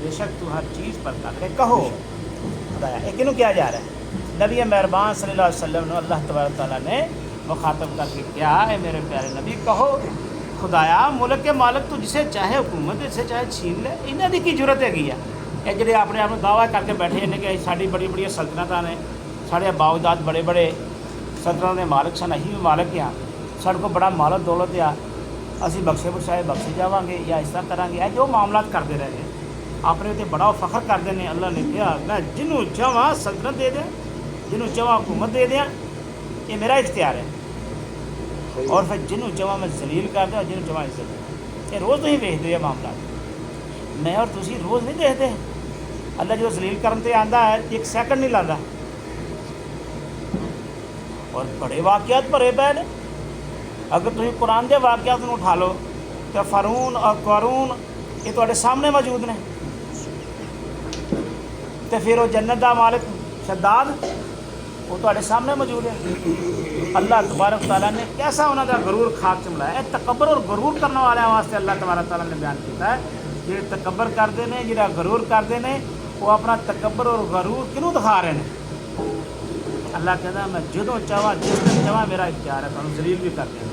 بے شک تو ہر چیز پر قادر ہے. کہو خدایا. یہ کنوں کیا جا رہا ہے؟ نبی مہربان صلی اللہ علیہ وسلم نے اللہ تبارک تعالیٰ نے مخاطب کر کے کیا ہے میرے پیارے نبی کہو خدایا ملک کے مالک تو جسے چاہے حکومت جسے چاہے چھین لے. انہاں دی کی ضرورت ہے گی ہے یہ جڑے اپنے آپ دعویٰ کر کے بیٹھے ہیں کہ ساری بڑی بڑی سلطنتاں نے سارے باؤداد بڑے بڑے سلطنت کے مالک سن اہی بھی مالک ہاں سارے کو بڑا مال و دولت آ اسی بخشے بخشائے بخشے جاواں گے یا اس طرح کریں گے. جو معاملات کرتے رہ گئے اپنے تے بڑا فخر کرتے ہیں. اللہ نے کہا میں جنوں چاہواں سلطنت دے دیں جنوں چاہواں حکومت دے دیں یہ میرا اختیار ہے. اور پھر جنوں چاہواں میں ذلیل کر دیں اور جنوں چاہواں عزت دیں. یہ روز نہیں ویکھتے یہ معاملات. میں اور تسی روز نہیں دیکھتے اللہ جو ذلیل کرن تے آندا ہے ایک سیکنڈ نہیں لگتا. اور بڑے واقعات بھرے پے نے. اگر تھی قرآن کے واقعات کو اٹھا لو تو فرعون اور قارون یہ تواڈے سامنے موجود نے. تو پھر وہ جنت دا مالک شداد وہ تواڈے سامنے موجود ہے. اللہ تبارک تعالیٰ نے کیسا انہوں کا غرور خاک چملایا ہے. تکبر اور غرور کرنے والے واسطے اللہ تبارک تعالیٰ نے بیان کیا ہے جی تکبر کرتے ہیں جہاں غرور کرتے ہیں وہ اپنا تکبر اور غرور کنوں دکھا رہے ہیں. اللہ کہتا ہے میں جدوں چاہواں جس دن چاہواں میرا اختیار ہے تمہیں ذلیل بھی کر دیں.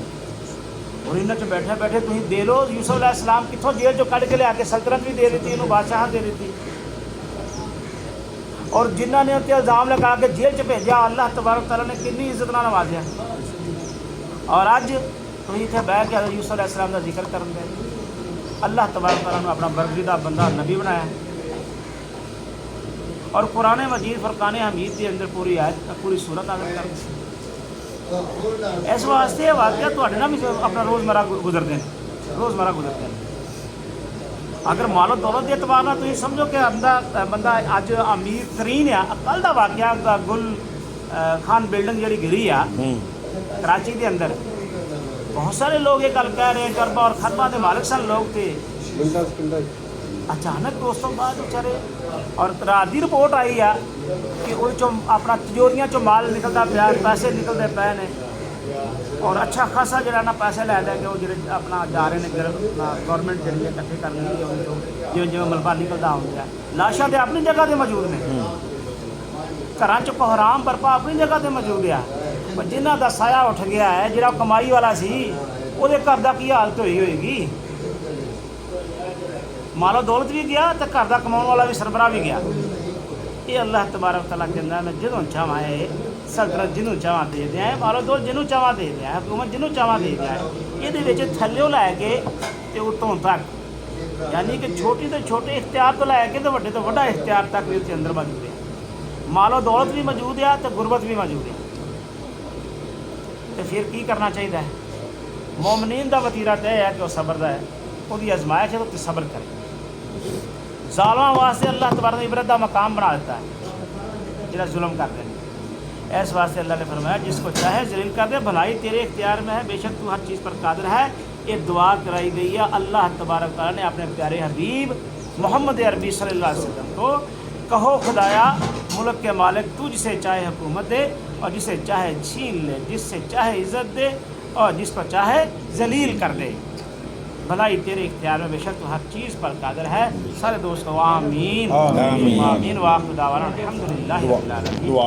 اور انہوں نے بیٹھے بیٹھے تھی دے لو. یوسف علیہ السلام کتوں جیل چو کھڑ کے لے آ کے سلطنت بھی دے دیتی انہوں بادشاہ دے دیتی. اور جنہوں نے اتنے الزام لگا کے جیل چ بھیجا اللہ تبارک تعالیٰ نے کنی عزت نہ نوازیا. اور اج تھی اتنے بہ کے یوسف علیہ السلام کا ذکر کرن دے. اللہ تبارک تعالیٰ نے اپنا برگزیدہ بندہ نبی بنایا. اور قرآن مجید فرقان حمید کے اندر پوری آیت پوری صورت نازل کر اس واسطے یہ واقعہ تواڈے نال بھی اپنا روزمرہ گزرتے ہیں. اگر مال و دولت کے اعتبار نال تسی سمجھو کہ بندہ اج امیر ترین ہے. کل دا واقعہ گل خان بلڈنگ جڑی گری آ کراچی کے اندر بہت سارے لوگ یہ گل کہہ رہے ہیں ارباں اور خرباں کے مالک سن لوگ تھے. اچانک اس تو بعد بیچارے اور رات کی رپورٹ آئی ہے کہ وہ اپنا تجوریاں چو مال نکلتا پیا پیسے نکلتے پے نے. اور اچھا خاصا جڑا نا پیسے لے لے کے وہ جڑے اپنا جا رہے ہیں گورنمنٹ جڑی ہے اکٹھے کر رہی ہے جی جی ملبہ نکلتا ہوں لاشاں تے اپنی جگہ تے موجود نے. گھراں چ کوحرام برپا اپنی جگہ تے موجود ہے. پر جنہ دا سایہ اٹھ گیا ہے جڑا کمائی والا سی وہ گھر دا کی حالت ہوئی ہوئے گی. مال و دولت بھی گیا تو گھر کا کماؤ والا بھی سربراہ بھی گیا. یہ اللہ تبارک تعالیٰ کے اندر میں جدوں چاہواں ہے سلطنت جنوں چاہواں دے دیا ہے مال و دولت جنوں چاہواں دے دیا ہے حکومت جنوں چاہواں دے دیا ہے. یہ تھلیوں لے کے تے اتوں تک یعنی کہ چھوٹی تو چھوٹے اختیار تو لے کے تو وڈے تو وڈا اختیار تک بھی اس کے اندر موجود ہے. مال و دولت بھی موجود ہے تو غربت بھی موجود ہے. تو پھر کی کرنا چاہیے؟ مومنین دا وتیرہ طے ہے کہ وہ صبر دا ہے وہ آزمائش ہے تو صبر کرے. ظالماں واسطے اللہ تبارک نے عبرت دا مقام بنا دیتا ہے جڑا ظلم کرتے ہیں. اس واسطے اللہ نے فرمایا جس کو چاہے ذلیل کر دے بھلائی تیرے اختیار میں ہے بے شک تو ہر چیز پر قادر ہے. یہ دعا کرائی گئی ہے اللہ تبارک تعالیٰ نے اپنے پیارے حبیب محمد عربی صلی اللہ علیہ وسلم کو. کہو خدایا ملک کے مالک تو جسے چاہے حکومت دے اور جسے چاہے چھین لے جس سے چاہے عزت دے اور جس کو چاہے ذلیل کر دے. بھلائی تیرے اختیار میں بے شک تو ہر چیز پر قادر ہے. سارے دوستوں آمین آمین. واخر دعوانا الحمدللہ رب العالمین.